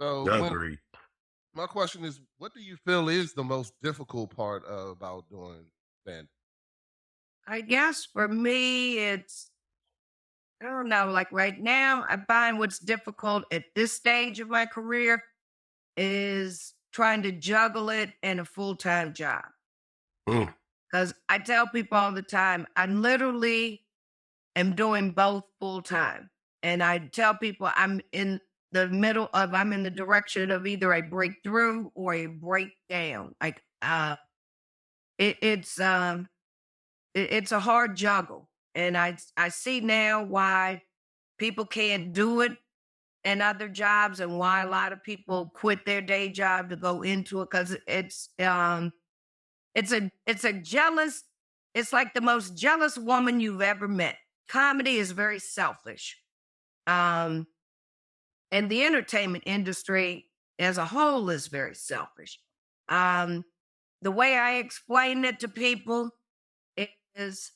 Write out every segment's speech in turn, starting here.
So, Agreed. my question is, what do you feel is the most difficult part about doing stand? I guess for me, I don't know, like right now, I find what's difficult at this stage of my career is trying to juggle it in a full-time job. Mm. Because I tell people all the time, I literally am doing both full-time. And I tell people I'm in I'm in the direction of either a breakthrough or a breakdown. Like, it, it's, um, it's a hard juggle. And I see now why people can't do it in other jobs and why a lot of people quit their day job to go into it, because it's like the most jealous woman you've ever met. Comedy is very selfish. Um and the entertainment industry as a whole is very selfish. Um the way I explain it to people is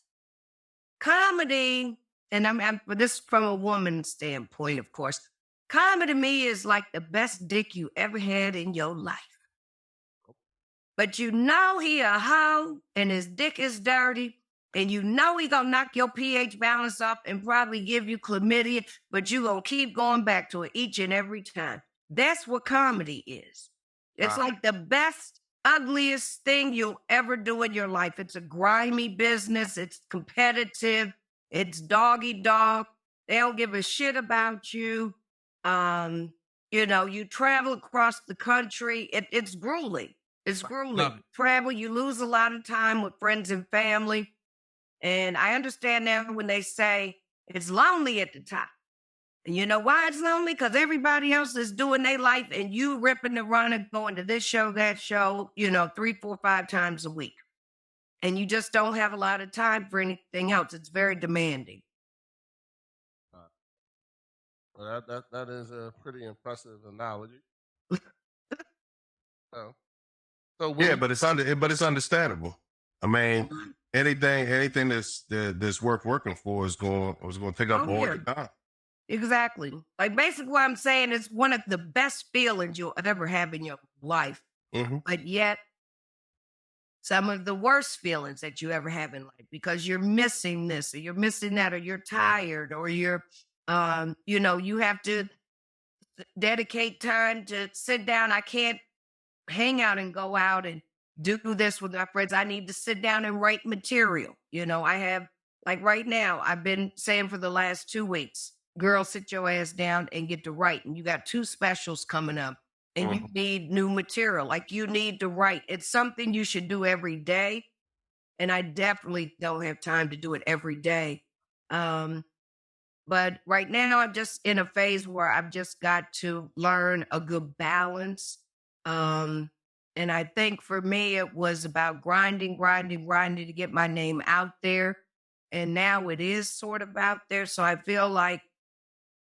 comedy, and I'm but this from a woman's standpoint, of course. Comedy to me is like the best dick you ever had in your life. But you know he a hoe and his dick is dirty, and you know he gonna knock your pH balance up and probably give you chlamydia, but you gonna keep going back to it each and every time. That's what comedy is. It's like the best, ugliest thing you'll ever do in your life. It's a grimy business. It's competitive. It's doggy dog. They don't give a shit about you. You travel across the country. It's grueling. It's grueling. Love it. Travel, you lose a lot of time with friends and family. And I understand now when they say it's lonely at the top. And you know why it's lonely? Because everybody else is doing their life and you ripping and running, going to this show, that show, 3, 4, 5 times a week. And you just don't have a lot of time for anything else. It's very demanding. Well, that is a pretty impressive analogy. So, Yeah, but it's understandable. I mean, anything that's worth working for is going to take up all your time. Exactly. Like basically what I'm saying is one of the best feelings you'll ever have in your life. Mm-hmm. But yet some of the worst feelings that you ever have in life, because you're missing this or you're missing that, or you're tired, or you're you have to dedicate time to sit down. I can't hang out and go out and do this with my friends. I need to sit down and write material. I have, like right now, I've been saying for the last 2 weeks, girl, sit your ass down and get to write. And you got 2 specials coming up and you need new material. Like you need to write. It's something you should do every day. And I definitely don't have time to do it every day. But right now I'm just in a phase where I've just got to learn a good balance. And I think for me, it was about grinding to get my name out there. And now it is sort of out there. So I feel like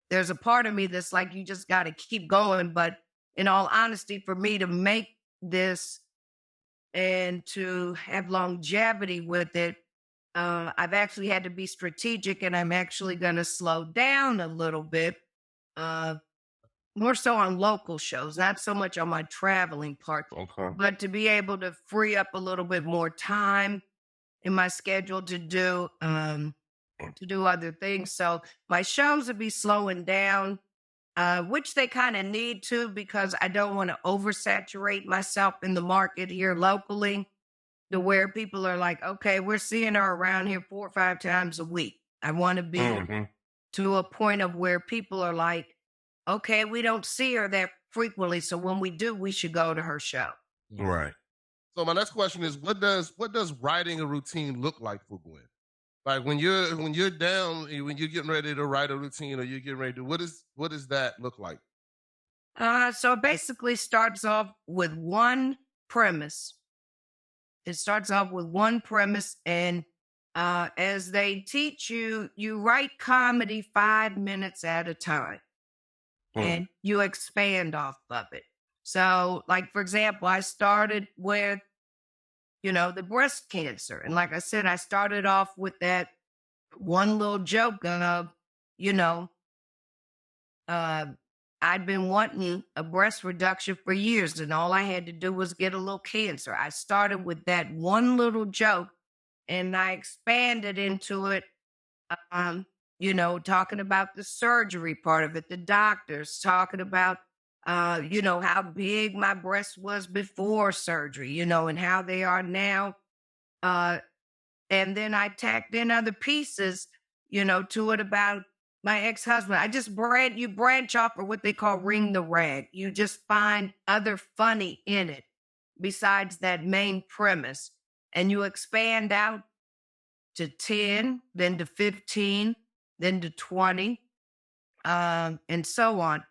there's a part of me that's like, you just got to keep going. But in all honesty, for me to make this and to have longevity with it, I've actually had to be strategic, and I'm actually going to slow down a little bit. More so on local shows, not so much on my traveling part, but to be able to free up a little bit more time in my schedule to do other things. So my shows will be slowing down, which they kind of need to, because I don't want to oversaturate myself in the market here locally, to where people are like, okay, we're seeing her around here 4 or 5 times a week. I want to be to a point of where people are like, okay, we don't see her that frequently, so when we do, we should go to her show. Right. So my next question is, what does writing a routine look like for Gwynn? Like when you're down, when you're getting ready to write a routine, or you're getting ready to, what does that look like? So it basically starts off with one premise. It starts off with one premise, and as they teach you, you write comedy 5 minutes at a time. And you expand off of it. So, like, for example, I started with, the breast cancer. And like I said, I started off with that one little joke of, I'd been wanting a breast reduction for years, and all I had to do was get a little cancer. I started with that one little joke, and I expanded into it, talking about the surgery part of it, the doctors, talking about, how big my breast was before surgery, and how they are now. And then I tacked in other pieces, to it about my ex-husband. You branch off of what they call ring the rag. You just find other funny in it besides that main premise. And you expand out to 10, then to 15, then to 20, and so on.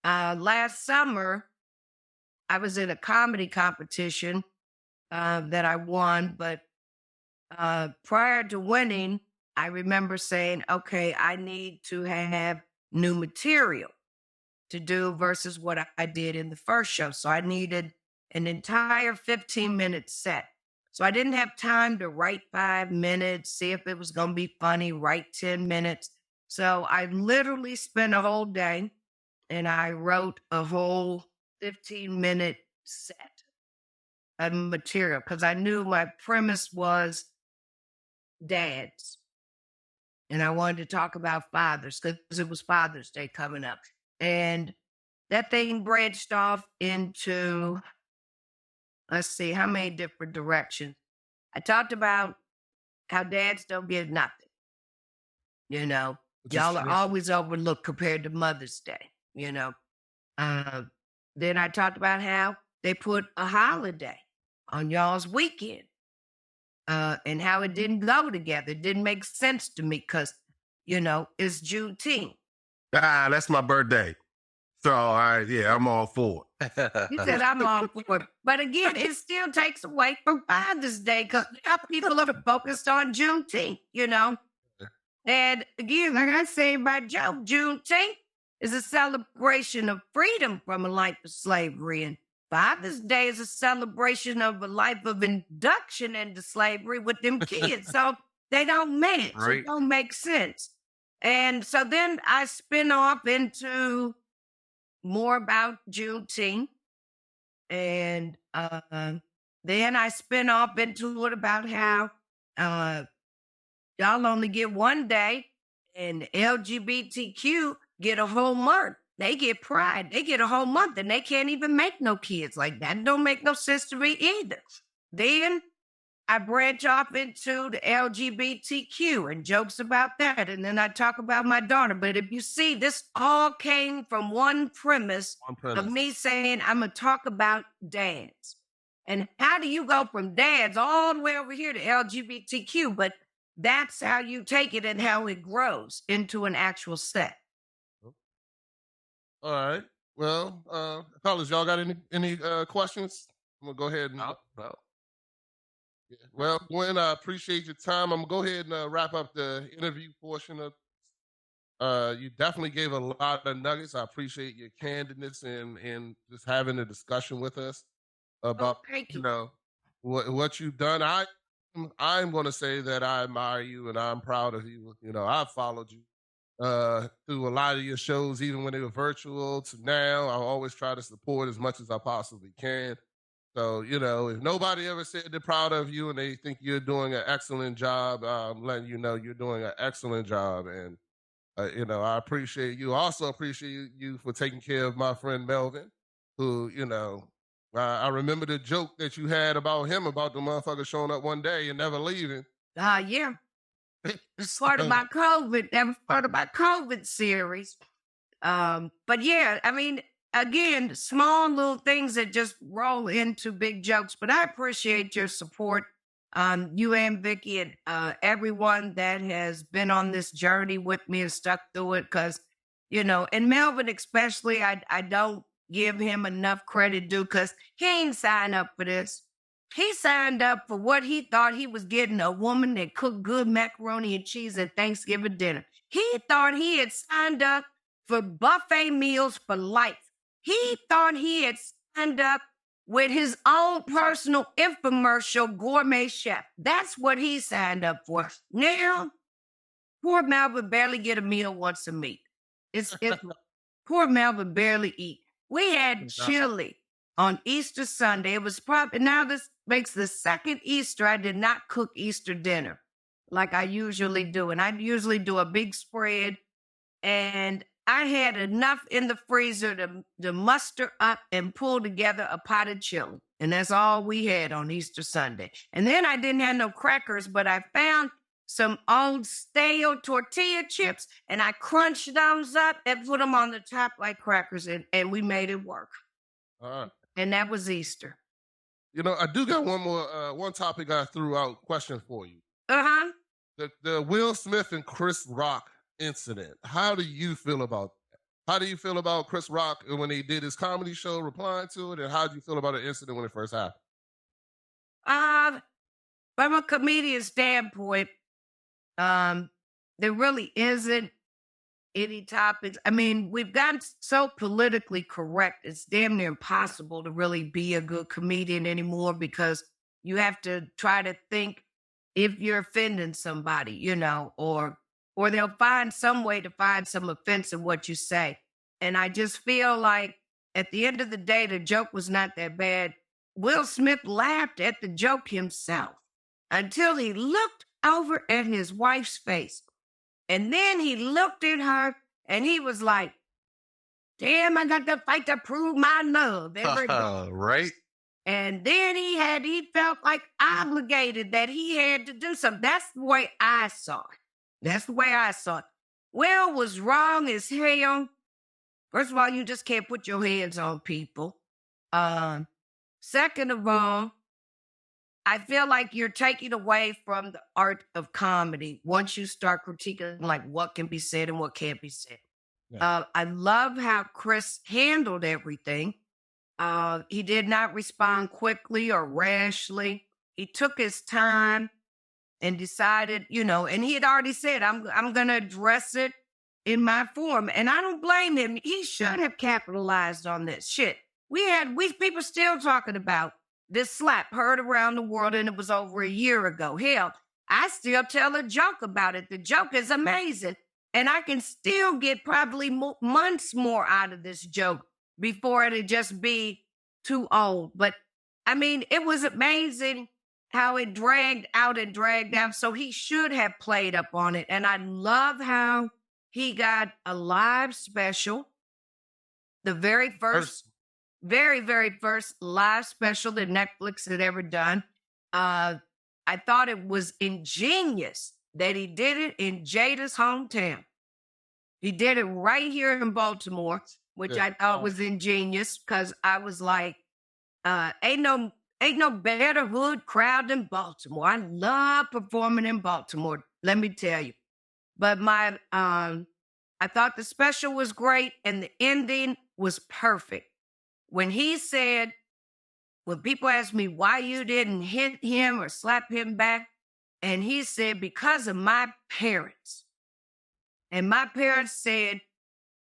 Last summer, I was in a comedy competition that I won, but prior to winning, I remember saying, okay, I need to have new material to do versus what I did in the first show. So I needed an entire 15-minute set. So I didn't have time to write 5 minutes, see if it was going to be funny, write 10 minutes. So I literally spent a whole day and I wrote a whole 15-minute set of material because I knew my premise was dads. And I wanted to talk about fathers because it was Father's Day coming up. And that thing branched off into, let's see, how many different directions. I talked about how dads don't get nothing. Y'all are always overlooked compared to Mother's Day, Then I talked about how they put a holiday on y'all's weekend. And how it didn't go together. It didn't make sense to me because, it's Juneteenth. That's my birthday. So, I'm all for it. He said, I'm all for it. But again, it still takes away from Father's Day because people are focused on Juneteenth, And again, like I say in my joke, Juneteenth is a celebration of freedom from a life of slavery. And Father's Day is a celebration of a life of induction into slavery with them kids. So they don't match. Right. It don't make sense. And so then I spin off into more about Juneteenth. And then I spin off into it about how y'all only get one day and LGBTQ get a whole month. They get Pride. They get a whole month and they can't even make no kids. Like that don't make no sense to me either. Then I branch off into the LGBTQ and jokes about that. And then I talk about my daughter. But if you see, this all came from one premise. Of me saying, I'm going to talk about dads. And how do you go from dads all the way over here to LGBTQ? But that's how you take it and how it grows into an actual set. All right. Well, fellas, y'all got any questions? I'm gonna go ahead and. No. Yeah. Well, Gwynn, I appreciate your time. I'm gonna go ahead and wrap up the interview portion of. You definitely gave a lot of nuggets. I appreciate your candidness and just having a discussion with us about what you've done. I'm going to say that I admire you and I'm proud of you. I've followed you through a lot of your shows, even when they were virtual to now. I always try to support as much as I possibly can. So, if nobody ever said they're proud of you and they think you're doing an excellent job, I'm letting you know you're doing an excellent job. And, I appreciate you. I also appreciate you for taking care of my friend Melvin, who, I remember the joke that you had about him, about the motherfucker showing up one day and never leaving. Yeah. It's part of my COVID. That was part of my COVID series. But yeah, I mean, again, small little things that just roll into big jokes. But I appreciate your support, you and Vicky and everyone that has been on this journey with me and stuck through it. Because, and Melvin especially, I don't give him enough credit due because he ain't signed up for this. He signed up for what he thought he was getting, a woman that cooked good macaroni and cheese at Thanksgiving dinner. He thought he had signed up for buffet meals for life. He thought he had signed up with his own personal infomercial gourmet chef. That's what he signed up for. Now, poor Melvin barely get a meal once a week. Poor Melvin barely eat. We had chili on Easter Sunday. It was probably, now this makes the second Easter I did not cook Easter dinner like I usually do. And I usually do a big spread. And I had enough in the freezer to muster up and pull together a pot of chili. And that's all we had on Easter Sunday. And then I didn't have no crackers, but I found some old stale tortilla chips and I crunched those up and put them on the top like crackers and we made it work. All right. And that was Easter. You know, I do got one more, one topic I threw out question for you. Uh-huh. The Will Smith and Chris Rock incident. How do you feel about that? How do you feel about Chris Rock when he did his comedy show replying to it? And how do you feel about the incident when it first happened? From a comedian standpoint, there really isn't any topics. I mean, we've gotten so politically correct, it's damn near impossible to really be a good comedian anymore because you have to try to think if you're offending somebody, you know, or they'll find some way to find some offense in what you say. And I just feel like at the end of the day, the joke was not that bad. Will Smith laughed at the joke himself until he looked over at his wife's face. And then he looked at her and he was like, damn, I got to fight to prove my love. Right. And then he felt like obligated that he had to do something. That's the way I saw it. That's the way I saw it. Will was wrong as hell. First of all, you just can't put your hands on people. Second of all, I feel like you're taking away from the art of comedy once you start critiquing like what can be said and what can't be said. Yeah. I love how Chris handled everything. He did not respond quickly or rashly. He took his time and decided, you know, and he had already said, I'm going to address it in my form. And I don't blame him. He should have capitalized on this shit. We people still talking about this slap heard around the world, and it was over a year ago. Hell, I still tell a joke about it. The joke is amazing. And I can still get probably months more out of this joke before it'd just be too old. But, I mean, it was amazing how it dragged out and dragged down. So he should have played up on it. And I love how he got a live special, the very first live special that Netflix had ever done. I thought it was ingenious that he did it in Jada's hometown. He did it right here in Baltimore, which I thought was ingenious because I was like, ain't no better hood crowd than Baltimore. I love performing in Baltimore, let me tell you. But I thought the special was great and the ending was perfect. When he said, when people asked me why you didn't hit him or slap him back, and he said, because of my parents. And my parents said,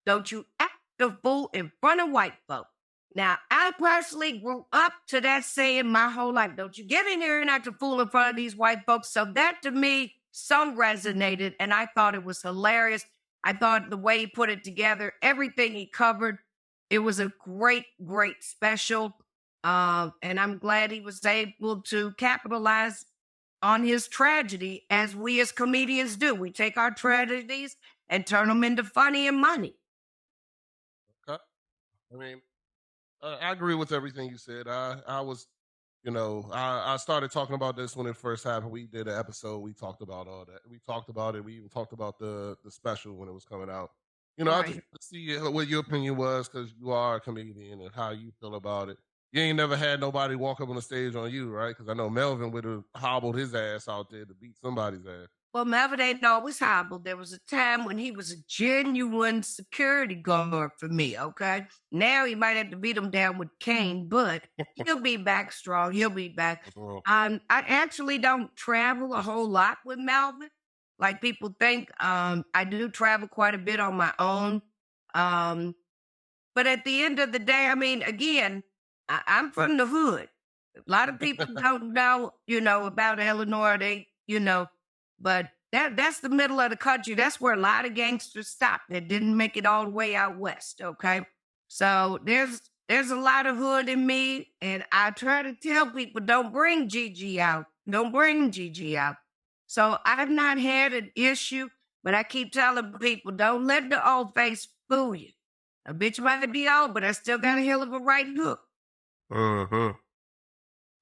don't you act a fool in front of white folk. Now, I personally grew up to that saying my whole life. Don't you get in here and act a fool in front of these white folks. So that to me, so resonated, and I thought it was hilarious. I thought the way he put it together, everything he covered, it was a great, great special. And I'm glad he was able to capitalize on his tragedy, as we as comedians do. We take our tragedies and turn them into funny and money. Okay. I mean, I agree with everything you said. I was, you know, I started talking about this when it first happened. We did an episode. We talked about all that. We talked about it. We even talked about the special when it was coming out. You know, right. I just want to see what your opinion was because you are a comedian and how you feel about it. You ain't never had nobody walk up on the stage on you, right? Because I know Melvin would have hobbled his ass out there to beat somebody's ass. Well, Melvin ain't always hobbled. There was a time when he was a genuine security guard for me, okay? Now he might have to beat him down with cane, but he'll be back strong. He'll be back. I actually don't travel a whole lot with Melvin, like people think. I do travel quite a bit on my own. But at the end of the day, I mean, again, I'm from the hood. A lot of people don't know, you know, about Eleanor. They, you know, but That's the middle of the country. That's where a lot of gangsters stopped that didn't make it all the way out west. Okay. So there's a lot of hood in me, and I try to tell people, don't bring Gigi out. Don't bring Gigi out. So I've not had an issue, but I keep telling people, don't let the old face fool you. A bitch might be old, but I still got a hell of a right hook. Uh-huh.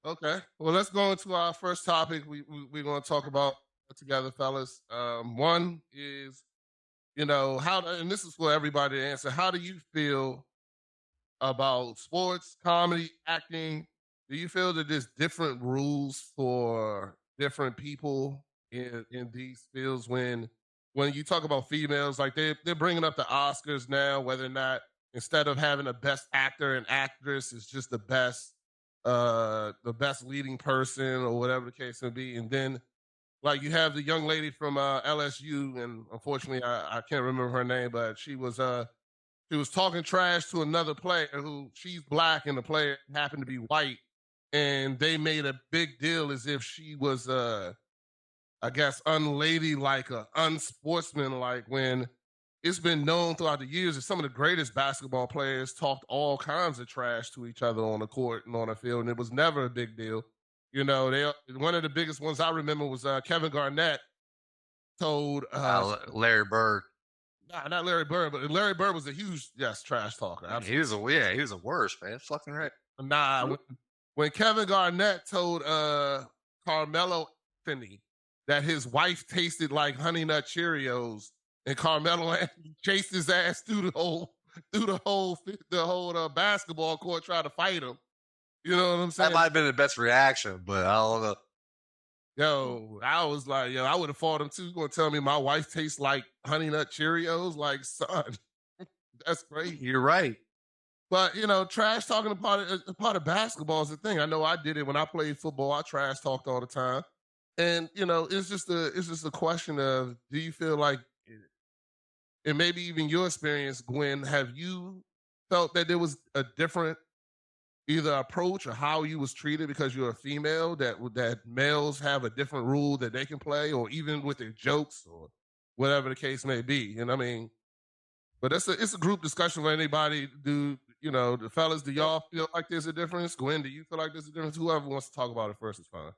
Okay. Well, let's go into our first topic. We're going to talk about together, fellas. One is, and this is for everybody to answer. How do you feel about sports, comedy, acting? Do you feel that there's different rules for different people in these fields when you talk about females, like they're bringing up the Oscars now, whether or not instead of having a best actor and actress, it's just the best leading person or whatever the case may be. And then like you have the young lady from LSU, and unfortunately I can't remember her name, but she was talking trash to another player who she's black and the player happened to be white, and they made a big deal as if she was I guess unladylike or unsportsmanlike, when it's been known throughout the years that some of the greatest basketball players talked all kinds of trash to each other on the court and on the field, and it was never a big deal. One of the biggest ones I remember was Kevin Garnett told Larry Bird. Nah, not Larry Bird, but Larry Bird was a huge trash talker. He was the worst, man. Fucking right. Nah, when Kevin Garnett told Carmelo Anthony that his wife tasted like Honey Nut Cheerios, and Carmelo Anthony chased his ass through the whole basketball court trying to fight him. You know what I'm saying? That might have been the best reaction, but I don't know. Yo, I was like, I would have fought him too. You gonna tell me my wife tastes like Honey Nut Cheerios? Like, son, that's crazy. You're right. But trash talking a part of basketball is a thing. I know I did it when I played football. I trash talked all the time, and it's just a question of, do you feel like, and maybe even your experience, Gwynn, have you felt that there was a different either approach or how you was treated because you're a female, that males have a different rule that they can play, or even with their jokes or whatever the case may be? And I mean, but it's a group discussion for anybody. The fellas, do y'all feel like there's a difference? Gwynn, do you feel like there's a difference? Whoever wants to talk about it first is fine.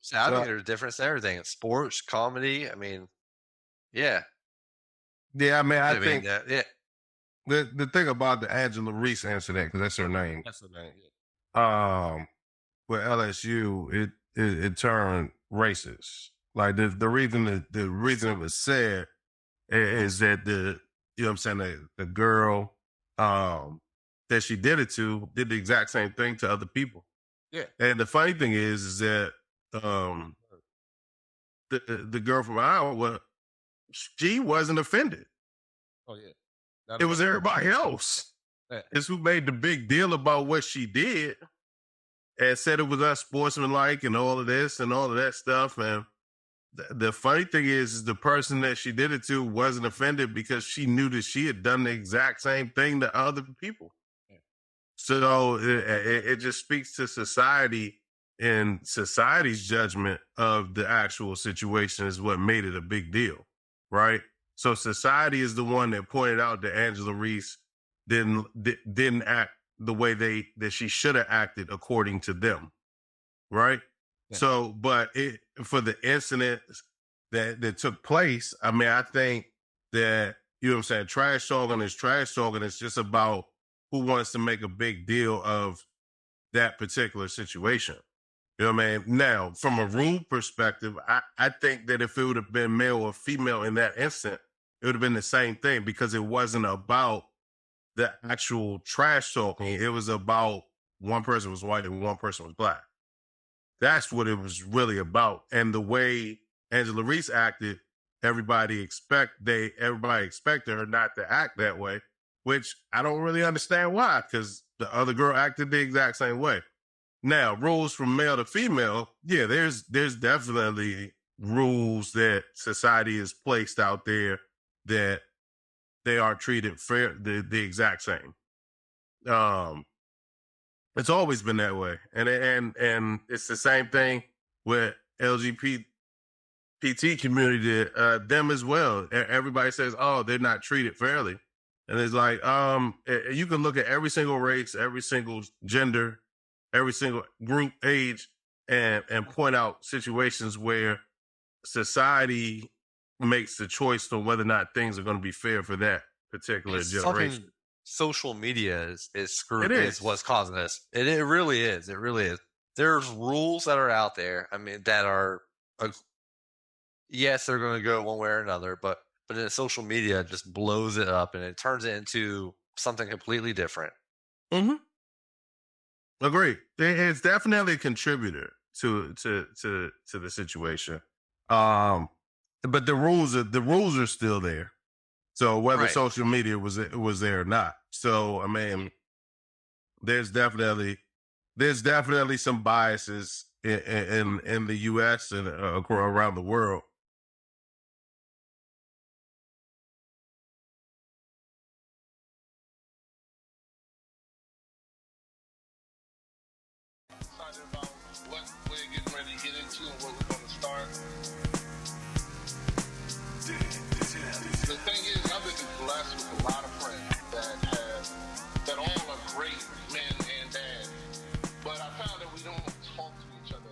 So I think there's a difference in everything. It's sports, comedy. I mean, yeah. Yeah, I mean, I think that, yeah. The thing about the Angela Reese incident, because that's her name. That's her name. Yeah. With LSU, it turned racist. Like the reason it was said is that the girl that she did it to did the exact same thing to other people. Yeah. And the funny thing is that the girl from Iowa, she wasn't offended. Oh yeah. It was everybody else. Yeah. It's who made the big deal about what she did and said it was unsportsmanlike and all of this and all of that stuff. And the funny thing is the person that she did it to wasn't offended because she knew that she had done the exact same thing to other people. Yeah. So it just speaks to society, and society's judgment of the actual situation is what made it a big deal, right? So society is the one that pointed out that Angela Reese didn't act the way that she should have acted according to them, right? Yeah. So, but for the incident that took place, I mean, I think that, trash talking is trash talking. It's just about who wants to make a big deal of that particular situation. You know what I mean? Now, from a rule perspective, I think that if it would have been male or female in that instant, it would have been the same thing, because it wasn't about the actual trash talking. It was about one person was white and one person was black. That's what it was really about. And the way Angela Reese acted, everybody expected her not to act that way, which I don't really understand why, because the other girl acted the exact same way. Now, rules from male to female, yeah, there's definitely rules that society has placed out there that they are treated fair, the exact same. It's always been that way, and it's the same thing with PT community, them as well. Everybody says, "Oh, they're not treated fairly," and it's like, you can look at every single race, every single gender, every single group, age, and point out situations where society makes the choice on whether or not things are going to be fair for that particular generation. Social media is screwed. It is. Is what's causing this. It really is. It really is. There's rules that are out there. I mean, that are yes, they're going to go one way or another, but then social media just blows it up and it turns it into something completely different. Mm-hmm. Agree. It's definitely a contributor to the situation. But the rules are still there. So whether social media was there or not. So I mean, there's definitely some biases in the U.S. and around the world. Excited about what we're getting ready to get into and what we're going to start. The thing is, I've been blessed with a lot of friends that all are great men and dads. But I found that we don't talk to each other